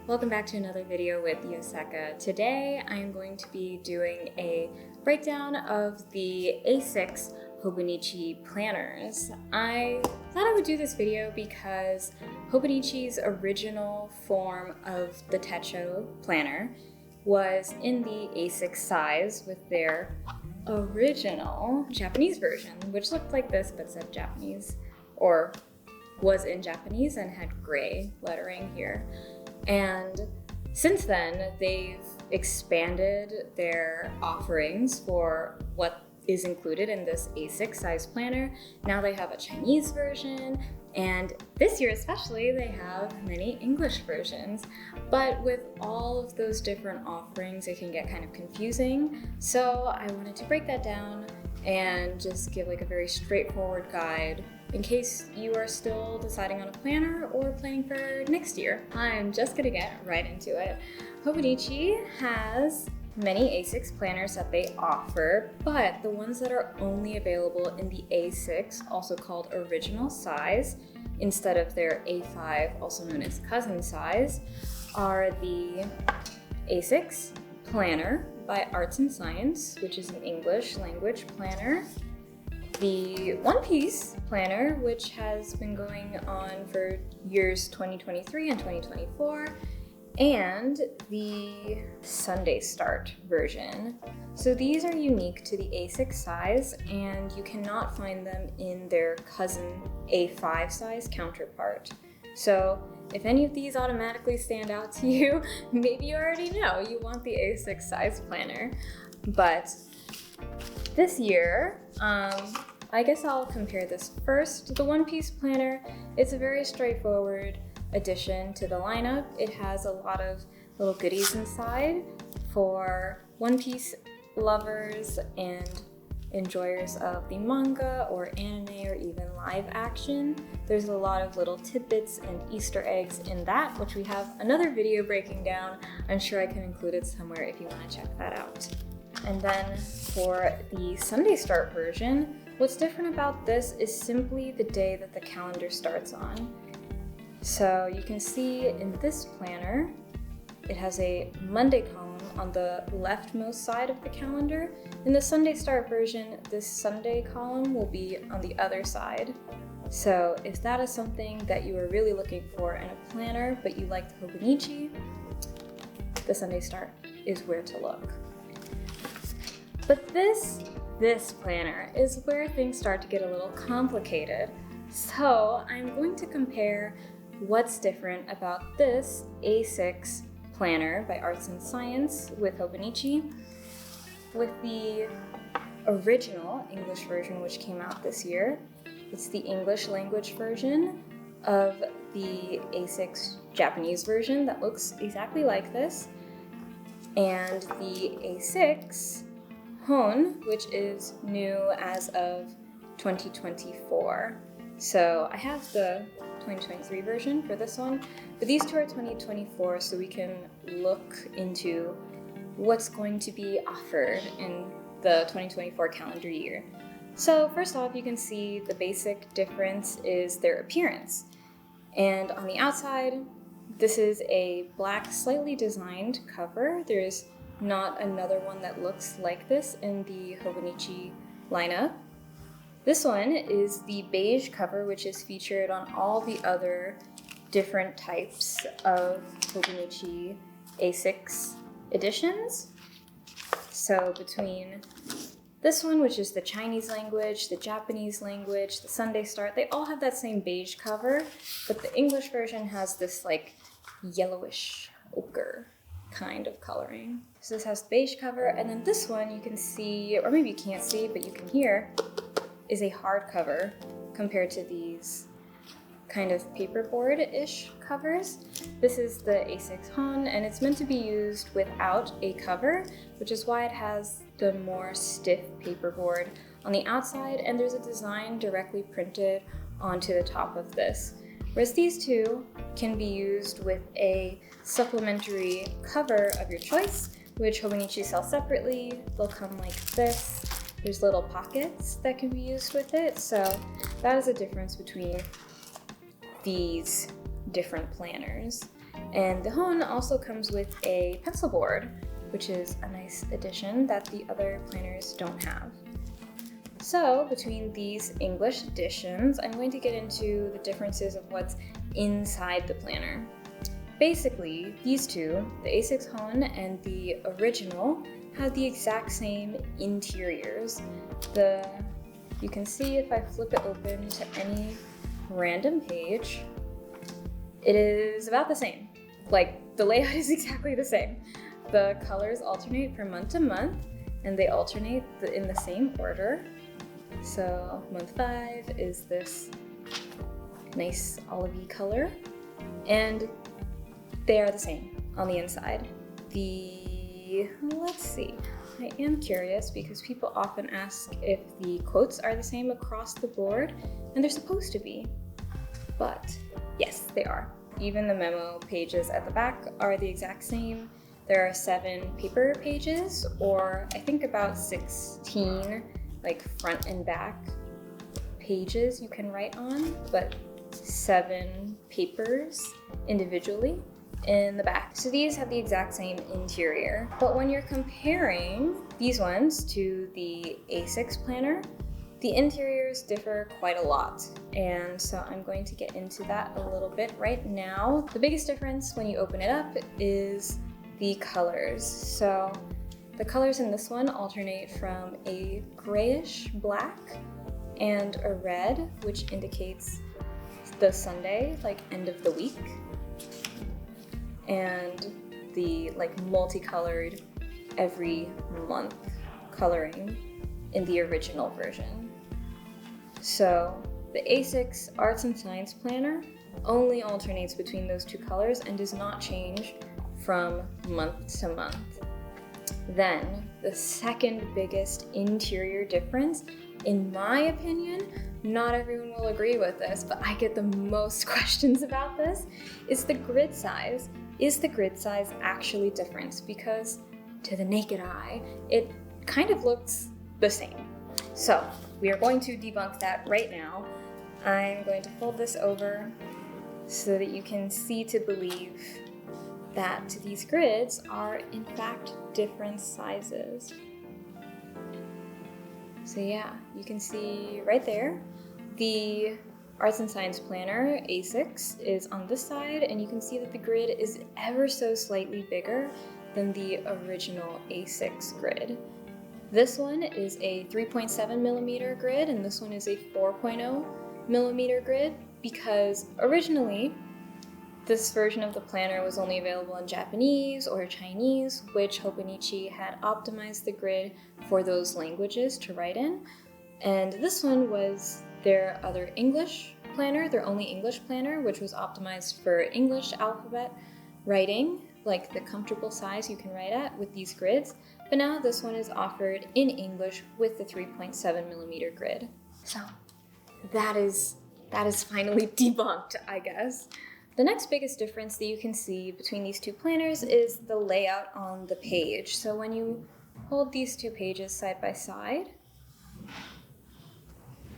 Welcome back to another video with Yoseka. Today I am going to be doing a breakdown of the A6 Hobonichi planners. I thought I would do this video because Hobonichi's original form of the Techo planner was in the A6 size with their original Japanese version, which looked like this but said Japanese, or was in Japanese and had gray lettering here. And since then, they've expanded their offerings for what is included in this A6 size planner. Now they have a Chinese version, and this year especially, they have many English versions. But with all of those different offerings, it can get kind of confusing. So I wanted to break that down and just give like a very straightforward guide in case you are still deciding on a planner or planning for next year. I'm just gonna get right into it. Hobonichi has many A6 planners that they offer, but the ones that are only available in the A6, also called original size, instead of their A5, also known as cousin size, are the A6 Planner by Arts&Science, which is an English language planner, the One Piece planner, which has been going on for years 2023 and 2024, and the Sunday Start version. So these are unique to the A6 size, and you cannot find them in their cousin A5 size counterpart. So if any of these automatically stand out to you, maybe you already know you want the A6 size planner. But this year, I guess I'll compare this first. The One Piece planner, it's a very straightforward addition to the lineup. It has a lot of little goodies inside for One Piece lovers and enjoyers of the manga or anime or even live action. There's a lot of little tidbits and Easter eggs in that, which we have another video breaking down. I'm sure I can include it somewhere if you want to check that out. And then for the Sunday Start version, what's different about this is simply the day that the calendar starts on. So you can see in this planner, it has a Monday column on the leftmost side of the calendar. In the Sunday Start version, this Sunday column will be on the other side. So if that is something that you are really looking for in a planner, but you like the Hobonichi, the Sunday Start is where to look. But this planner is where things start to get a little complicated. So I'm going to compare what's different about this A6 planner by Arts&Science with Hobonichi with the original English version, which came out this year. It's the English language version of the A6 Japanese version that looks exactly like this, and the A6 HON, which is new as of 2024. So I have the 2023 version for this one, but these two are 2024, so we can look into what's going to be offered in the 2024 calendar year. So first off, you can see the basic difference is their appearance. And on the outside, this is a black, slightly designed cover. There's not another one that looks like this in the Hobonichi lineup. This one is the beige cover, which is featured on all the other different types of Hobonichi A6 editions. So between this one, which is the Chinese language, the Japanese language, the Sunday Start, they all have that same beige cover, but the English version has this like yellowish ochre kind of coloring. So this has beige cover, and then this one you can see, or maybe you can't see, but you can hear, is a hardcover compared to these kind of paperboard-ish covers. This is the A6 HON, and it's meant to be used without a cover, which is why it has the more stiff paperboard on the outside, and there's a design directly printed onto the top of this. Whereas these two can be used with a supplementary cover of your choice, which Hobonichi sells separately. They'll come like this. There's little pockets that can be used with it, so that is a difference between these different planners. And the HON also comes with a pencil board, which is a nice addition that the other planners don't have. So between these English editions, I'm going to get into the differences of what's inside the planner. Basically, these two, the A6 HON and the original, have the exact same interiors. You can see if I flip it open to any random page, it is about the same. Like, the layout is exactly the same. The colors alternate from month to month, and they alternate in the same order. So month 5 is this nice olivey color, and they are the same on the inside. Let's see, I am curious because people often ask if the quotes are the same across the board, and they're supposed to be, but yes, they are. Even the memo pages at the back are the exact same. There are 7 paper pages, or I think about 16 like front and back pages you can write on, but 7 papers individually in the back. So these have the exact same interior. But when you're comparing these ones to the A6 planner, the interiors differ quite a lot. And so I'm going to get into that a little bit right now. The biggest difference when you open it up is the colors. So the colors in this one alternate from a grayish black and a red, which indicates the Sunday, like end of the week, and the like multicolored every month coloring in the original version. So the A6 Arts and Science planner only alternates between those two colors and does not change from month to month. Then the second biggest interior difference, in my opinion, not everyone will agree with this, but I get the most questions about this, is the grid size. Is the grid size actually different? Because to the naked eye, it kind of looks the same. So we are going to debunk that right now. I'm going to fold this over so that you can see to believe that these grids are in fact different sizes. So yeah, you can see right there, the Arts and Science Planner A6 is on this side, and you can see that the grid is ever so slightly bigger than the original A6 grid. This one is a 3.7 millimeter grid, and this one is a 4.0 millimeter grid, because originally this version of the planner was only available in Japanese or Chinese, which Hobonichi had optimized the grid for those languages to write in. And this one was their other English planner, their only English planner, which was optimized for English alphabet writing, like the comfortable size you can write at with these grids. But now this one is offered in English with the 3.7 millimeter grid. So that is finally debunked, I guess. The next biggest difference that you can see between these two planners is the layout on the page. So when you hold these two pages side by side,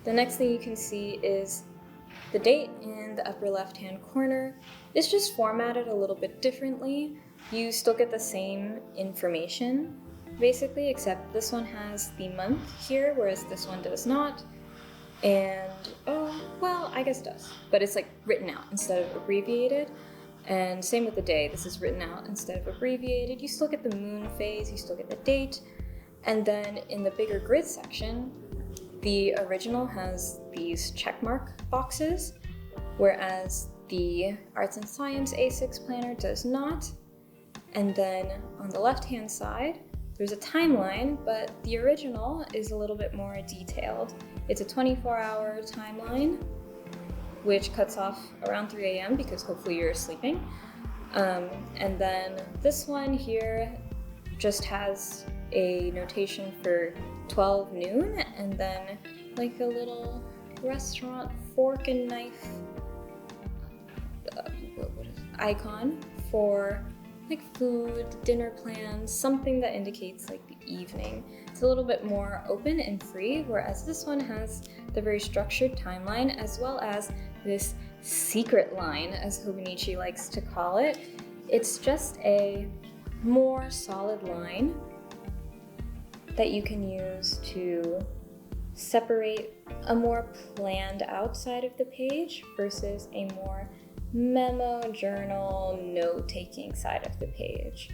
the next thing you can see is the date in the upper left-hand corner. It's just formatted a little bit differently. You still get the same information, basically, except this one has the month here, whereas this one does not. And, oh, well, I guess it does. But it's like written out instead of abbreviated. And same with the day. This is written out instead of abbreviated. You still get the moon phase, you still get the date. And then in the bigger grid section, the original has these checkmark boxes, whereas the Arts and Science A6 planner does not. And then on the left-hand side, there's a timeline, but the original is a little bit more detailed. It's a 24-hour timeline, which cuts off around 3 a.m. because hopefully you're sleeping. And then this one here just has a notation for 12 noon, and then like a little restaurant fork and knife icon for like food, dinner plans, something that indicates like the evening. It's a little bit more open and free, whereas this one has the very structured timeline as well as this secret line, as Hobonichi likes to call it. It's just a more solid line that you can use to separate a more planned outside of the page versus a more memo, journal, note-taking side of the page.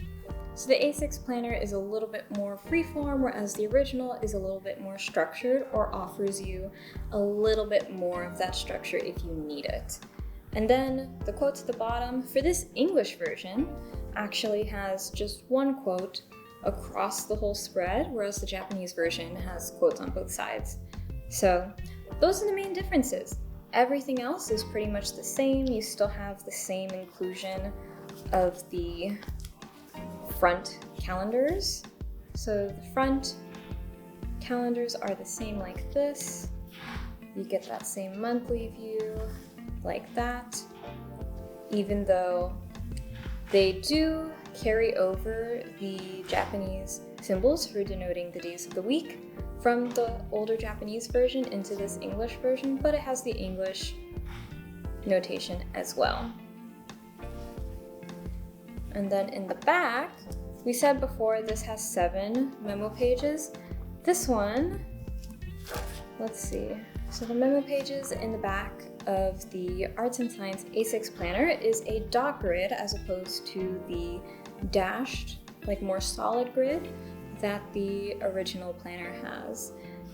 So the A6 planner is a little bit more freeform, whereas the original is a little bit more structured or offers you a little bit more of that structure if you need it. And then the quotes at the bottom for this English version actually has just one quote across the whole spread, whereas the Japanese version has quotes on both sides. So those are the main differences. Everything else is pretty much the same. You still have the same inclusion of the front calendars. So the front calendars are the same like this. You get that same monthly view like that, even though they do carry over the Japanese symbols for denoting the days of the week from the older Japanese version into this English version, but it has the English notation as well. And then in the back, we said before this has 7 memo pages. This one, let's see. So the memo pages in the back of the Arts and Science A6 planner is a dot grid as opposed to the dashed, like more solid grid that the original planner has.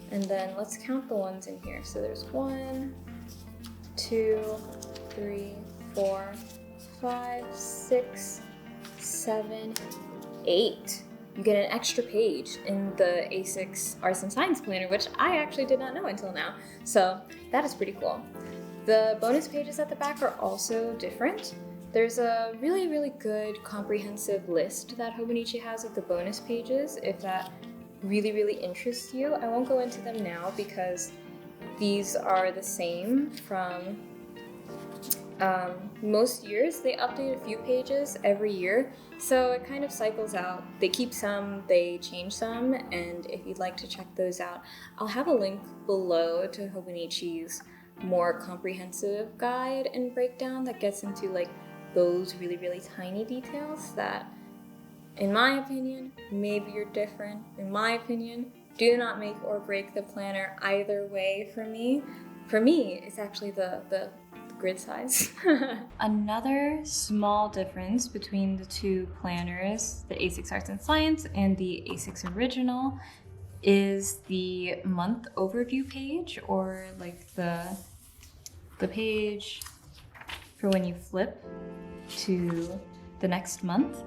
And then let's count the ones in here. So there's 1, 2, 3, 4, 5, 6, 7, 8. You get an extra page in the A6 Arts and Science planner, which I actually did not know until now. So that is pretty cool. The bonus pages at the back are also different. There's a really, really good comprehensive list that Hobonichi has of the bonus pages if that really, really interests you. I won't go into them now because these are the same from most years. They update a few pages every year, so it kind of cycles out. They keep some, they change some, and if you'd like to check those out, I'll have a link below to Hobonichi's more comprehensive guide and breakdown that gets into like those really, really tiny details that, in my opinion, maybe you're different, in my opinion, do not make or break the planner either way for me. For me, it's actually the grid size. Another small difference between the two planners, the A6 Arts and Science and the A6 Original, is the month overview page, or like the page for when you flip to the next month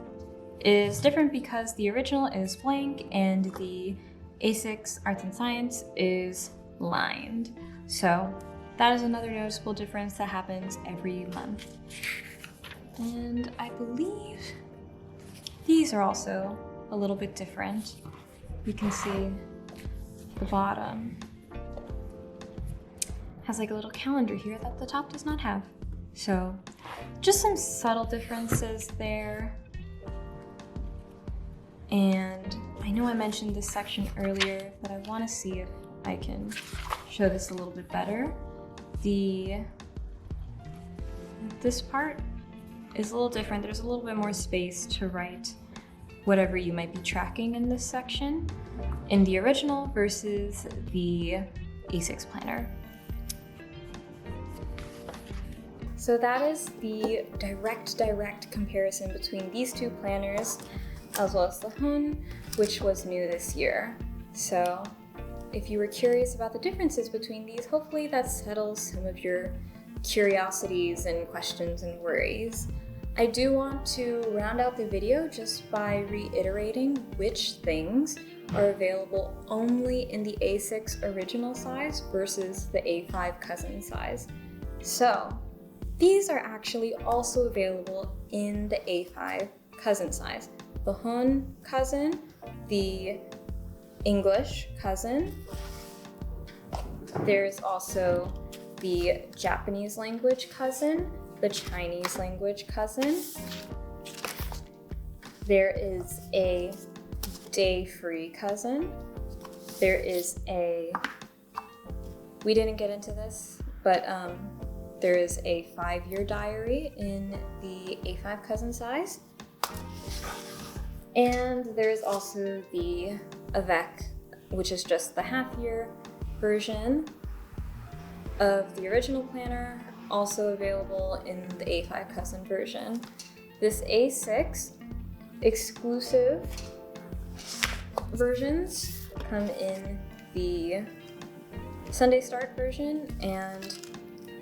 is different because the original is blank and the A6 Arts and Science is lined. So that is another noticeable difference that happens every month. And I believe these are also a little bit different. You can see the bottom has like a little calendar here that the top does not have. So just some subtle differences there. And I know I mentioned this section earlier, but I want to see if I can show this a little bit better. This part is a little different. There's a little bit more space to write whatever you might be tracking in this section in the original versus the A6 planner. So that is the direct comparison between these two planners, as well as the HON, which was new this year. So if you were curious about the differences between these, hopefully that settles some of your curiosities and questions and worries. I do want to round out the video just by reiterating which things are available only in the A6 original size versus the A5 cousin size. So these are actually also available in the A5 cousin size. The HON cousin, the English cousin. There's also the Japanese language cousin, the Chinese language cousin. There is a day-free cousin. There is a, we didn't get into this, but There is a 5-year diary in the A5 cousin size. And there's also the Avec, which is just the half-year version of the original planner, also available in the A5 cousin version. This A6 exclusive versions come in the Sunday Start version, and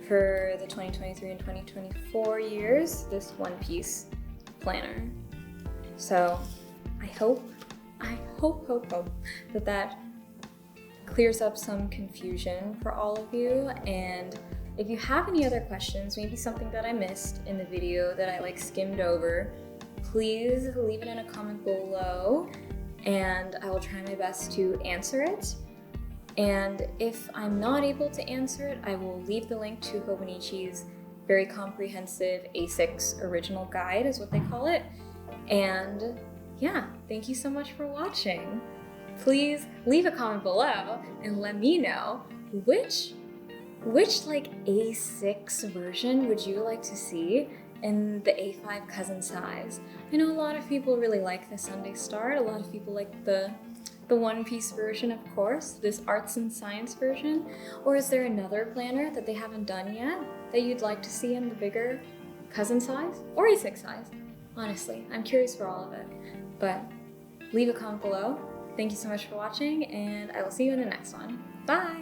for the 2023 and 2024 years, this one-piece planner. So I hope that clears up some confusion for all of you. And if you have any other questions, maybe something that I missed in the video that I skimmed over, please leave it in a comment below and I will try my best to answer it. And if I'm not able to answer it, I will leave the link to Hobonichi's very comprehensive A6 original guide, is what they call it. And yeah, thank you so much for watching. Please leave a comment below and let me know which A6 version would you like to see in the A5 cousin size. I know a lot of people really like the Sunday Start. A lot of people like the one-piece version, of course, this Arts&Science version. Or is there another planner that they haven't done yet that you'd like to see in the bigger cousin size or A6 size? Honestly, I'm curious for all of it. But leave a comment below. Thank you so much for watching, and I will see you in the next one. Bye!